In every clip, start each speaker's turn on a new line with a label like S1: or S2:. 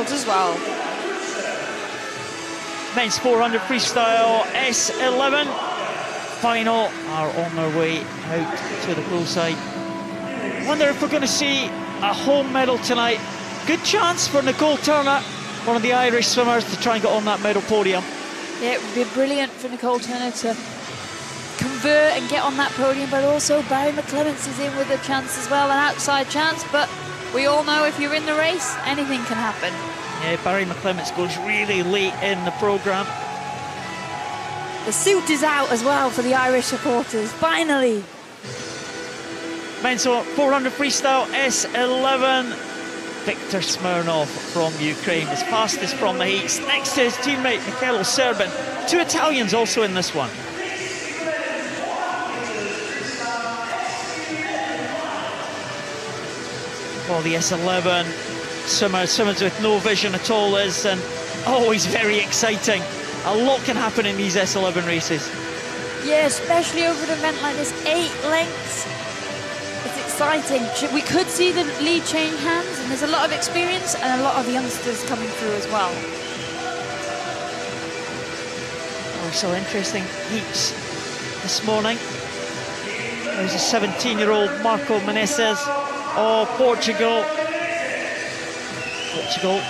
S1: as well.
S2: Men's 400 freestyle S11 final are on their way out to the poolside. Wonder if we're going to see a home medal tonight. Good chance for Nicole Turner, one of the Irish swimmers, to try and get on that medal podium.
S1: Yeah, it would be brilliant for Nicole Turner to convert and get on that podium, but also Barry McClements is in with a chance as well, an outside chance, but we all know if you're in the race, anything can happen.
S2: Yeah, Barry McClements goes really late in the programme.
S1: The suit is out as well for the Irish supporters, finally.
S2: Men's 400 freestyle S11. Viktor Smirnov from Ukraine is fastest from the heats, next to his teammate Michaelo Serbin. Two Italians also in this one. Well, the S11 swimmers with no vision at all is and always very exciting. A lot can happen in these S11 races.
S1: Yeah, especially over an event like this, 8 lengths. It's exciting. We could see the lead change hands, and there's a lot of experience and a lot of youngsters coming through as well.
S2: Also interesting heats this morning. There's a 17-year-old Marco Menezes of Portugal. Portugal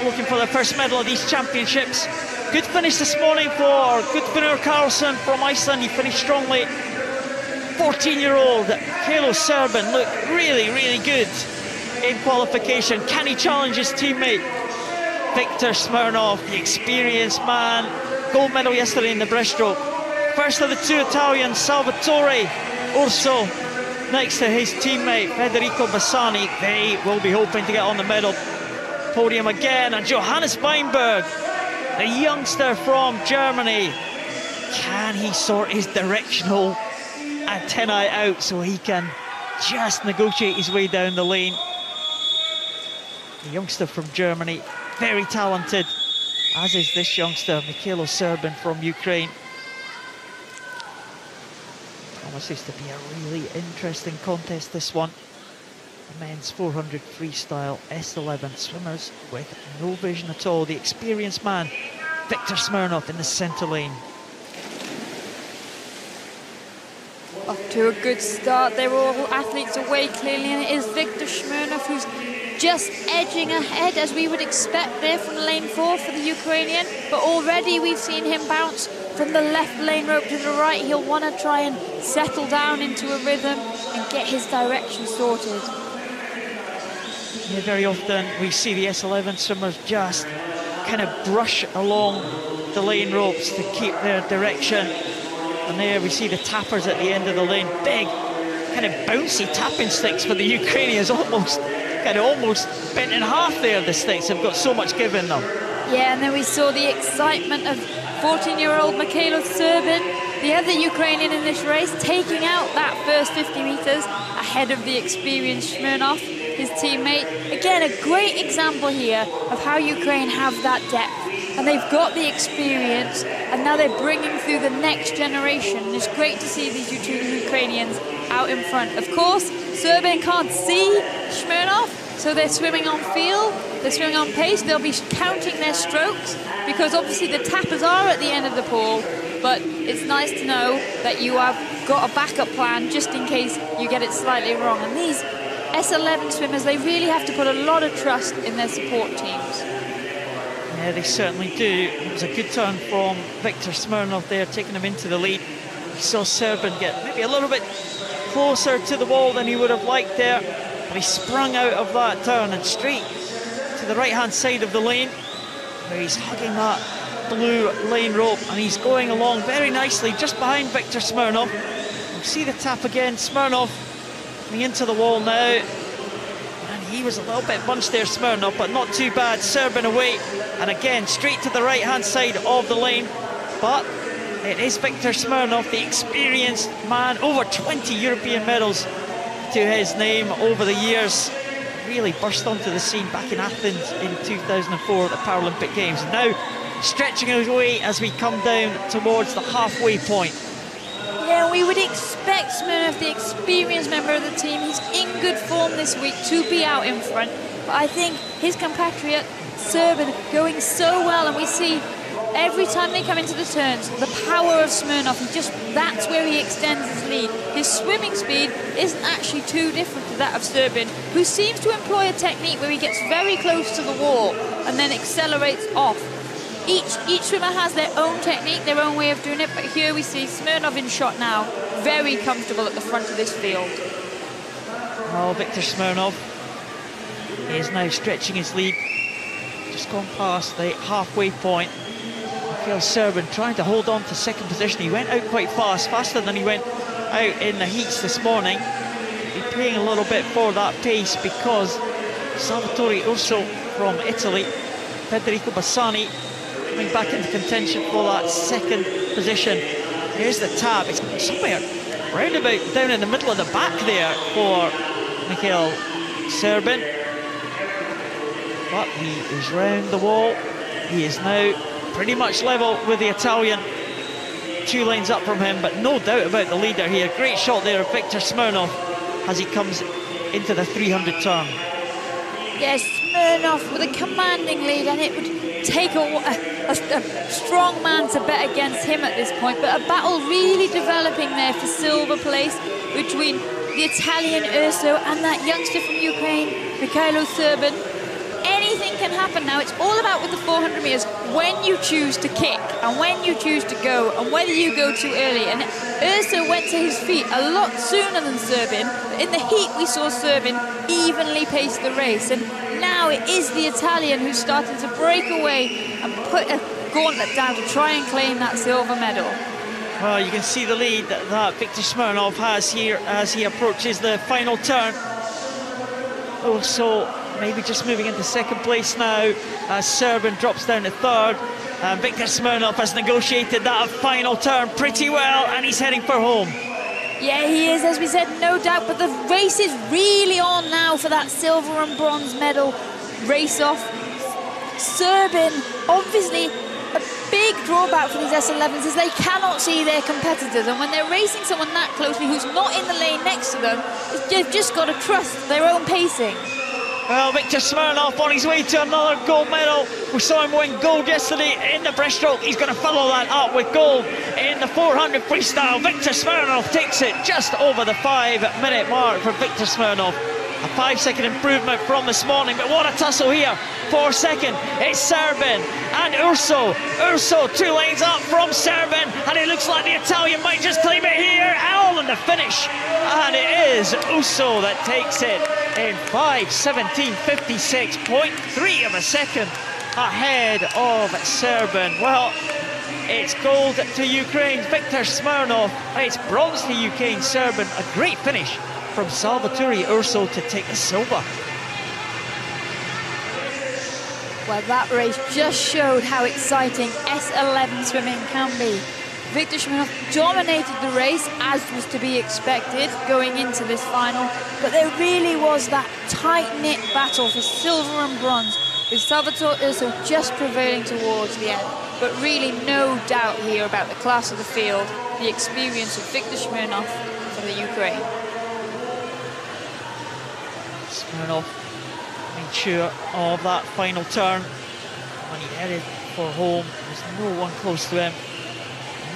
S2: looking for their first medal of these championships. Good finish this morning for Gudmundur Karlsson from Iceland. He finished strongly. 14-year-old Michaelo Serbin looked really, really good in qualification. Can he challenge his teammate Viktor Smirnov, the experienced man? Gold medal yesterday in the breaststroke. First of the two Italians, Salvatore Urso, next to his teammate Federico Bassani. They will be hoping to get on the medal podium again. And Johannes Weinberg, the youngster from Germany, can he sort his directional antennae out so he can just negotiate his way down the lane? The youngster from Germany, very talented, as is this youngster, Michaelo Serbin from Ukraine. Promises to be a really interesting contest, this one. The men's 400 freestyle S11 swimmers with no vision at all. The experienced man, Viktor Smirnov, in the centre lane.
S1: Off to a good start. They're all athletes away clearly, and it is Viktor Smirnov who's just edging ahead, as we would expect there from lane 4 for the Ukrainian. But already we've seen him bounce from the left lane rope to the right. He'll want to try and settle down into a rhythm and get his direction sorted.
S2: Yeah, very often we see the S11 swimmers just kind of brush along the lane ropes to keep their direction. And there we see the tappers at the end of the lane. Big, kind of bouncy tapping sticks for the Ukrainians, almost bent in half there, the sticks. They've got so much give in them.
S1: Yeah, and then we saw the excitement of 14-year-old Michaelo Serbin, the other Ukrainian in this race, taking out that first 50 metres ahead of the experienced Smirnov, his teammate. Again, a great example here of how Ukraine have that depth. And they've got the experience, and now they're bringing through the next generation. And it's great to see these Ukrainians out in front. Of course, Serbin can't see Smirnov, so they're swimming on feel, they're swimming on pace. They'll be counting their strokes, because obviously the tappers are at the end of the pool, but it's nice to know that you have got a backup plan just in case you get it slightly wrong. And these S11 swimmers, they really have to put a lot of trust in their support teams.
S2: Yeah, they certainly do. It was a good turn from Viktor Smirnov there, taking him into the lead. We saw Serbin get maybe a little bit closer to the wall than he would have liked there, but he sprung out of that turn and straight to the right-hand side of the lane, where he's hugging that blue lane rope, and he's going along very nicely just behind Viktor Smirnov. We'll see the tap again. Smirnov coming into the wall now. He was a little bit bunched there, Smirnov, but not too bad. Serbin away, and again straight to the right-hand side of the lane. But it is Viktor Smirnov, the experienced man, over 20 European medals to his name over the years. Really burst onto the scene back in Athens in 2004 at the Paralympic Games. Now stretching away as we come down towards the halfway point.
S1: Yeah, we would expect Smirnov, the experienced member of the team, he's in good form this week to be out in front. But I think his compatriot Serbian going so well, and we see every time they come into the turns, the power of Smirnov, that's where he extends his lead. His swimming speed isn't actually too different to that of Serbian, who seems to employ a technique where he gets very close to the wall and then accelerates off. Each swimmer has their own technique, their own way of doing it, but here we see Smirnov in shot now, very comfortable at the front of this field.
S2: Oh, Viktor Smirnov is now stretching his lead, just gone past the halfway point. Mikhail Serbian trying to hold on to second position. He went out quite fast, faster than he went out in the heats this morning. He's paying a little bit for that pace because Salvatore Urso from Italy, Federico Bassani coming back into contention for that second position. Here's the tab. It's somewhere roundabout down in the middle of the back there for Mikhail Serbian. But he is round the wall. He is now pretty much level with the Italian. 2 lanes up from him, but no doubt about the leader here. Great shot there of Viktor Smirnov as he comes into the 300 turn.
S1: Yes, Smirnov with a commanding lead, and it would take a strong man to bet against him at this point, but a battle really developing there for silver place between the Italian Urso and that youngster from Ukraine, Mikhailo Serbian. Anything can happen now. It's all about with the 400 meters when you choose to kick and when you choose to go and whether you go too early. And Urso went to his feet a lot sooner than Serbian. In the heat, we saw Serbian evenly pace the race, and now it is the Italian who's starting to break away and put a gauntlet down to try and claim that silver medal.
S2: Well, you can see the lead that Viktor Smirnov has here as he approaches the final turn. Also, maybe just moving into second place now as Serbian drops down to third. And Viktor Smirnov has negotiated that final turn pretty well, and he's heading for home.
S1: Yeah, he is, as we said, no doubt, but the race is really on now for that silver and bronze medal race-off. Serbian, obviously, a big drawback for these S11s is they cannot see their competitors, and when they're racing someone that closely who's not in the lane next to them, they've just got to trust their own pacing.
S2: Well, Viktor Smirnov on his way to another gold medal. We saw him win gold yesterday in the breaststroke. He's going to follow that up with gold in the 400 freestyle. Viktor Smirnov takes it just over the 5-minute mark for Viktor Smirnov. A 5-second improvement from this morning, but what a tussle here for second. It's Serbian and Urso. Urso 2 lanes up from Serbian, and it looks like the Italian might just claim it here. All in the finish, and it is Urso that takes it in 5:17.56, 0.3 of a second ahead of Serbian. Well, it's gold to Ukraine's Viktor Smirnov. It's bronze to Ukraine's Serbian. A great finish from Salvatore Urso to take the silver.
S1: Well, that race just showed how exciting S11 swimming can be. Viktor Smirnov dominated the race, as was to be expected going into this final, but there really was that tight-knit battle for silver and bronze, with Salvatore Urso just prevailing towards the end. But really no doubt here about the class of the field, the experience of Viktor Smirnov from the Ukraine.
S2: Smirnov made sure of that final turn. When he headed for home, there's no one close to him.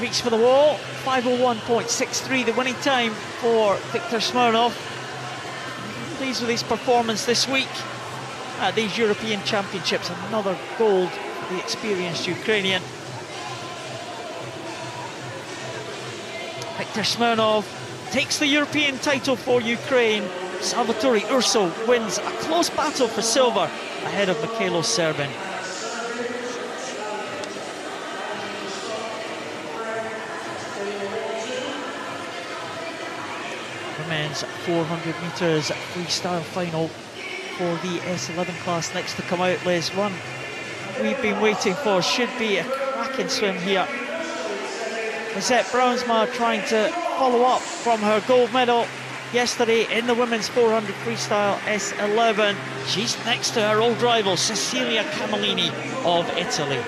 S2: Reached for the wall, 5:01.63, the winning time for Viktor Smirnov. Pleased with his performance this week at these European Championships. Another gold for the experienced Ukrainian. Viktor Smirnov takes the European title for Ukraine. Salvatore Urso wins a close battle for silver ahead of Mikhailo Serbian. The men's 400 metres freestyle final for the S11 class next to come out. Les, one we've been waiting for. Should be a cracking swim here. Lisette Brownsma trying to follow up from her gold medal yesterday in the women's 400 freestyle S11. She's next to her old rival, Cecilia Camellini of Italy.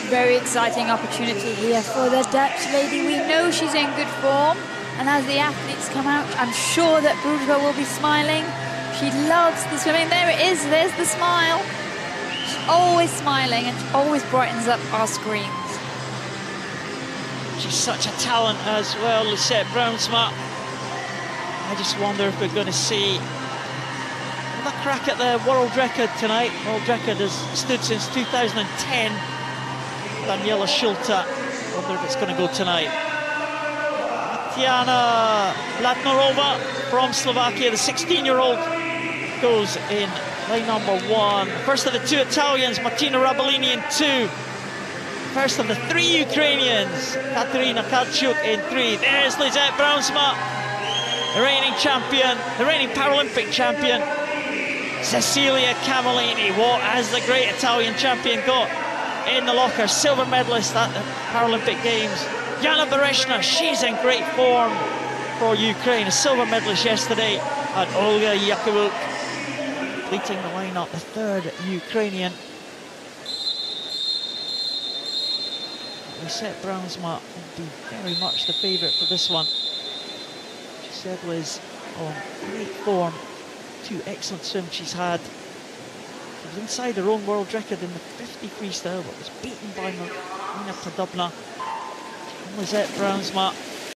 S1: Very exciting opportunity here for the Dutch lady. We know she's in good form, and as the athletes come out, I'm sure that Brugge will be smiling. She loves the swimming. There it is. There's the smile. She's always smiling and always brightens up our screens.
S2: She's such a talent as well, Lisette Bruinsma. I just wonder if we're going to see another crack at the world record tonight. World record has stood since 2010. Daniela Schulte. I wonder if it's going to go tonight. Tatiana Blatnorova from Slovakia, the 16-year-old, goes in line number 1. First of the 2 Italians, Martina Rabellini in 2. First of the 3 Ukrainians, Katerina Karchuk in 3. There's Lisette Bruinsma, the reigning champion, the reigning Paralympic champion. Cecilia Camellini, what has the great Italian champion got in the locker? Silver medalist at the Paralympic Games. Jana Bereshna, she's in great form for Ukraine, a silver medalist yesterday. And Olga Yakovuk completing the lineup, the 3rd Ukrainian. Lisette Bruinsma will be very much the favourite for this one. She said Liz on great form, 2 excellent swims she's had. She was inside her own world record in the 50 freestyle, but was beaten by Marina Podobna. Lisette Bruinsma